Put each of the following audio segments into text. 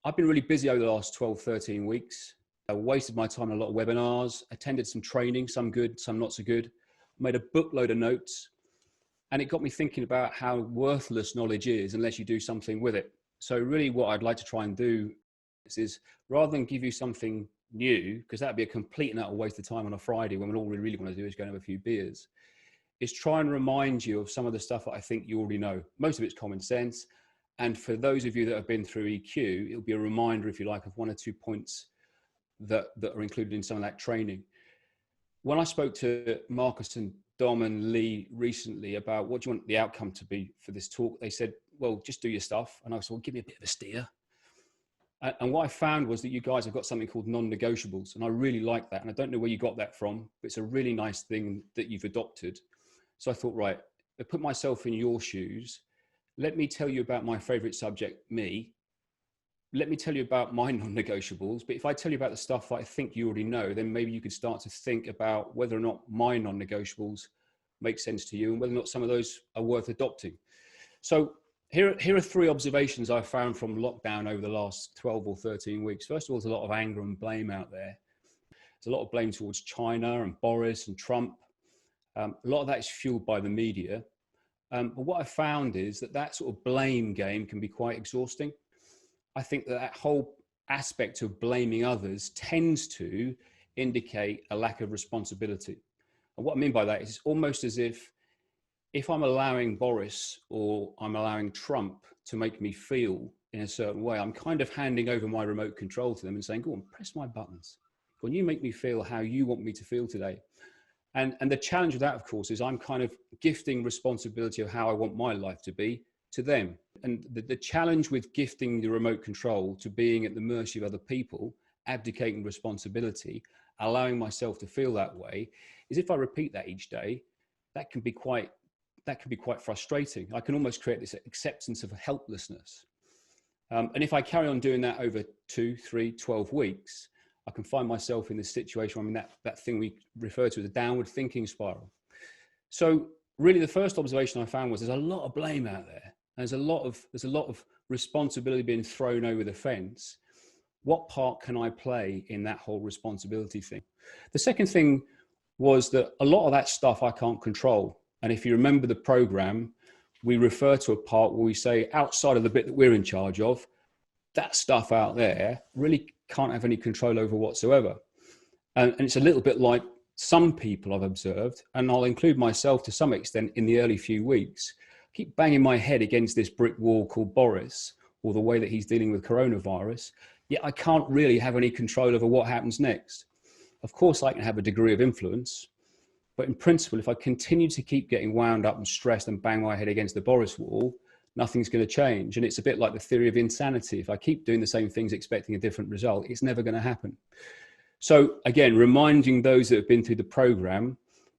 I've been really busy over the last 12, 13 weeks. I wasted my time on a lot of webinars, attended some training, some good, some not so good, made a bookload of notes, and it got me thinking about how worthless knowledge is unless you do something with it. So really what I'd like to try and do is rather than give you something new, because that'd be a complete and utter waste of time on a Friday when all we really want to do is go and have a few beers, is try and remind you of some of the stuff that I think you already know. Most of it's common sense. And for those of you that have been through EQ, it'll be a reminder, if you like, of one or two points that are included in some of that training. When I spoke to Marcus and Dom and Lee recently about what do you want the outcome to be for this talk, they said, well, just do your stuff. And I said, well, give me a bit of a steer. And what I found was that you guys have got something called non-negotiables. And I really like that. And I don't know where you got that from, but it's a really nice thing that you've adopted. So I thought, right, I put myself in your shoes. Let me tell you about my favorite subject, me. Let me tell you about my non-negotiables. But if I tell you about the stuff that I think you already know, then maybe you could start to think about whether or not my non-negotiables make sense to you and whether or not some of those are worth adopting. So here are three observations I found from lockdown over the last 12 or 13 weeks. First of all, there's a lot of anger and blame out there. There's a lot of blame towards China and Boris and Trump. A lot of that is fueled by the media. But what I found is that sort of blame game can be quite exhausting. I think that whole aspect of blaming others tends to indicate a lack of responsibility. And what I mean by that is it's almost as if I'm allowing Boris or I'm allowing Trump to make me feel in a certain way, I'm kind of handing over my remote control to them and saying, go on, press my buttons. Go on, you make me feel how you want me to feel today. And the challenge of that, of course, is I'm kind of gifting responsibility of how I want my life to be to them. And the challenge with gifting the remote control to being at the mercy of other people, abdicating responsibility, allowing myself to feel that way, is if I repeat that each day, that can be quite frustrating. I can almost create this acceptance of helplessness. And if I carry on doing that over 2, 3, 12 weeks, I can find myself in this situation where I'm in that thing we refer to as a downward thinking spiral. So really the first observation I found was there's a lot of blame out there. There's a lot of responsibility being thrown over the fence. What part can I play in that whole responsibility thing? The second thing was that a lot of that stuff I can't control. And if you remember the program, we refer to a part where we say outside of the bit that we're in charge of, that stuff out there really can't have any control over whatsoever. And it's a little bit like some people I've observed, and I'll include myself to some extent in the early few weeks, keep banging my head against this brick wall called Boris or the way that he's dealing with coronavirus, yet I can't really have any control over what happens next. Of course, I can have a degree of influence, but in principle, if I continue to keep getting wound up and stressed and bang my head against the Boris wall, nothing's going to change. And it's a bit like the theory of insanity. If I keep doing the same things, expecting a different result, it's never going to happen. So again, reminding those that have been through the program,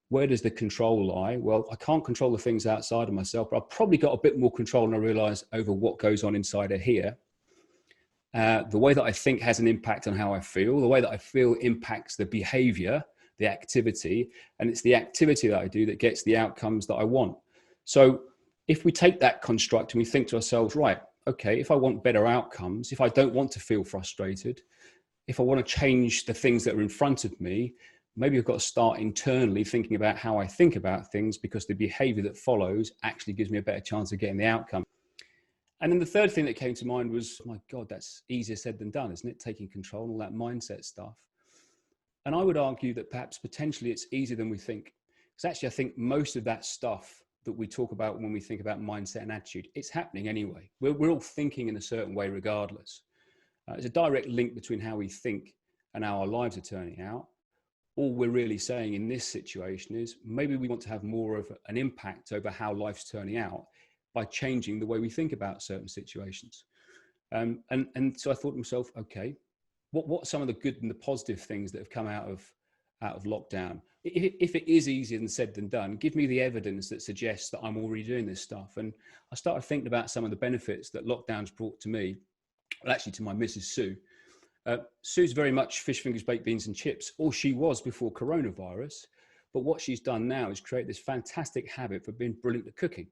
where does the control lie? Well, I can't control the things outside of myself, but I've probably got a bit more control than I realize over what goes on inside of here. The way that I think has an impact on how I feel. The way that I feel impacts the behavior, the activity, and it's the activity that I do that gets the outcomes that I want. So if we take that construct and we think to ourselves, right, okay, if I want better outcomes, if I don't want to feel frustrated, if I want to change the things that are in front of me, maybe I've got to start internally thinking about how I think about things, because the behavior that follows actually gives me a better chance of getting the outcome. And then the third thing that came to mind was, my God, that's easier said than done, isn't it? Taking control and all that mindset stuff. And I would argue that perhaps potentially it's easier than we think. Because actually, I think most of that stuff that we talk about when we think about mindset and attitude, it's happening anyway. We're all thinking in a certain way regardless. There's a direct link between how we think and how our lives are turning out. All we're really saying in this situation is maybe we want to have more of an impact over how life's turning out by changing the way we think about certain situations. And so I thought to myself, okay, what are some of the good and the positive things that have come out of lockdown? If it is easier than said than done, give me the evidence that suggests that I'm already doing this stuff. And I started thinking about some of the benefits that lockdown's brought to me, well, actually to my Mrs. Sue. Sue's very much fish fingers, baked beans and chips, or she was before coronavirus. But what she's done now is create this fantastic habit for being brilliant at cooking.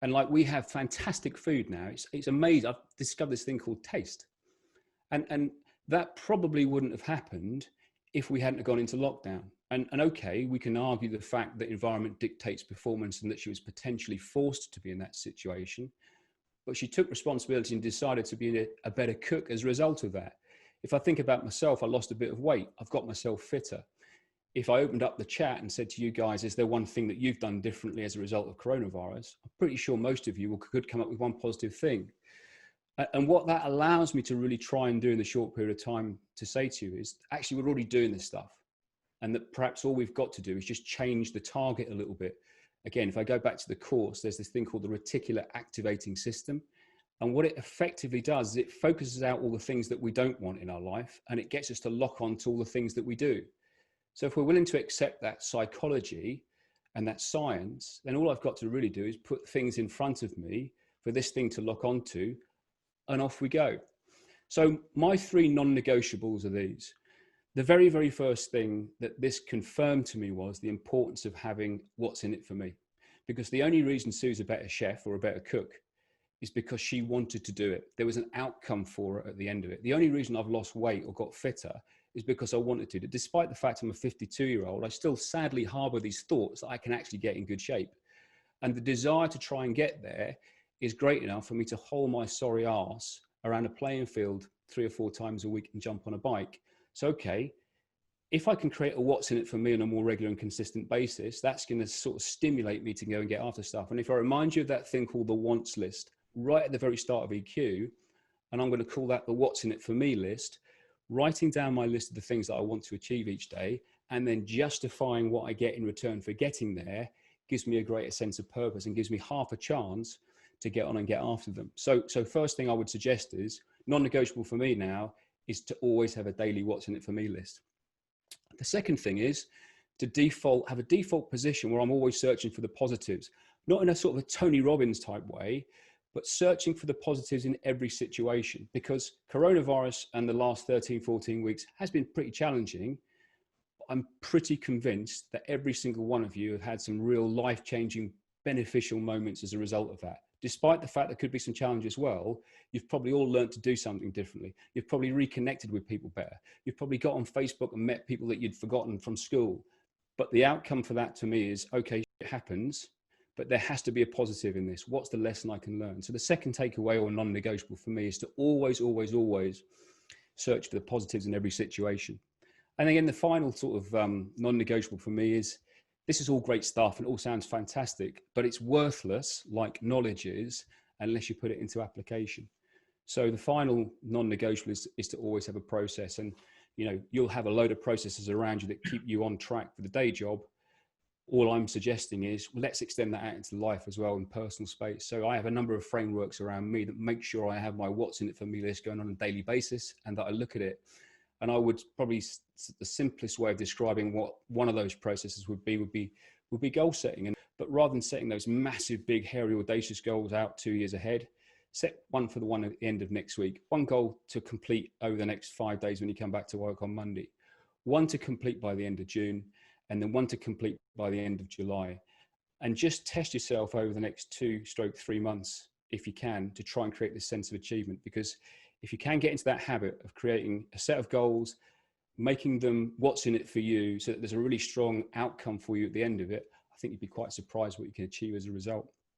And like, we have fantastic food now. It's amazing. I've discovered this thing called taste. And that probably wouldn't have happened if we hadn't gone into lockdown. And okay, we can argue the fact that environment dictates performance and that she was potentially forced to be in that situation, but she took responsibility and decided to be a better cook as a result of that. If I think about myself, I lost a bit of weight. I've got myself fitter. If I opened up the chat and said to you guys, is there one thing that you've done differently as a result of coronavirus? I'm pretty sure most of you could come up with one positive thing. And what that allows me to really try and do in the short period of time to say to you is, actually, we're already doing this stuff. And that perhaps all we've got to do is just change the target a little bit. Again, if I go back to the course, there's this thing called the reticular activating system. And what it effectively does is it focuses out all the things that we don't want in our life, and it gets us to lock on to all the things that we do. So if we're willing to accept that psychology and that science, then all I've got to really do is put things in front of me for this thing to lock onto, and off we go. So my 3 non-negotiables are these. The very, very first thing that this confirmed to me was the importance of having what's in it for me. Because the only reason Sue's a better chef or a better cook is because she wanted to do it. There was an outcome for her at the end of it. The only reason I've lost weight or got fitter is because I wanted to. Despite the fact I'm a 52-year-old, I still sadly harbor these thoughts that I can actually get in good shape. And the desire to try and get there is great enough for me to haul my sorry arse around a playing field 3 or 4 times a week and jump on a bike. So, okay, if I can create a what's in it for me on a more regular and consistent basis, that's going to sort of stimulate me to go and get after stuff. And if I remind you of that thing called the wants list right at the very start of EQ, and I'm going to call that the what's in it for me list, writing down my list of the things that I want to achieve each day, and then justifying what I get in return for getting there, gives me a greater sense of purpose and gives me half a chance to get on and get after them. So first thing I would suggest is, non-negotiable for me now is to always have a daily what's in it for me list. The second thing is to have a default position where I'm always searching for the positives, not in a sort of a Tony Robbins type way, but searching for the positives in every situation, because coronavirus and the last 13, 14 weeks has been pretty challenging. I'm pretty convinced that every single one of you have had some real life-changing, beneficial moments as a result of that. Despite the fact there could be some challenges as well, you've probably all learned to do something differently. You've probably reconnected with people better. You've probably got on Facebook and met people that you'd forgotten from school. But the outcome for that to me is, okay, it happens, but there has to be a positive in this. What's the lesson I can learn? So the second takeaway or non-negotiable for me is to always, always, always search for the positives in every situation. And again, the final sort of non-negotiable for me is, this is all great stuff and it all sounds fantastic, but it's worthless, like knowledge is, unless you put it into application. So the final non-negotiable is to always have a process. And you'll have a load of processes around you that keep you on track for the day job. All I'm suggesting is, let's extend that out into life as well, in personal space. So I have a number of frameworks around me that make sure I have my what's in it for me list going on a daily basis, and that I look at it. And I would probably, the simplest way of describing what one of those processes would be goal setting. But rather than setting those massive, big, hairy, audacious goals out 2 years ahead, set one for the one at the end of next week. One goal to complete over the next 5 days when you come back to work on Monday. One to complete by the end of June, and then one to complete by the end of July. And just test yourself over the next 2-3 months, if you can, to try and create this sense of achievement. Because if you can get into that habit of creating a set of goals, making them what's in it for you, so that there's a really strong outcome for you at the end of it, I think you'd be quite surprised what you can achieve as a result.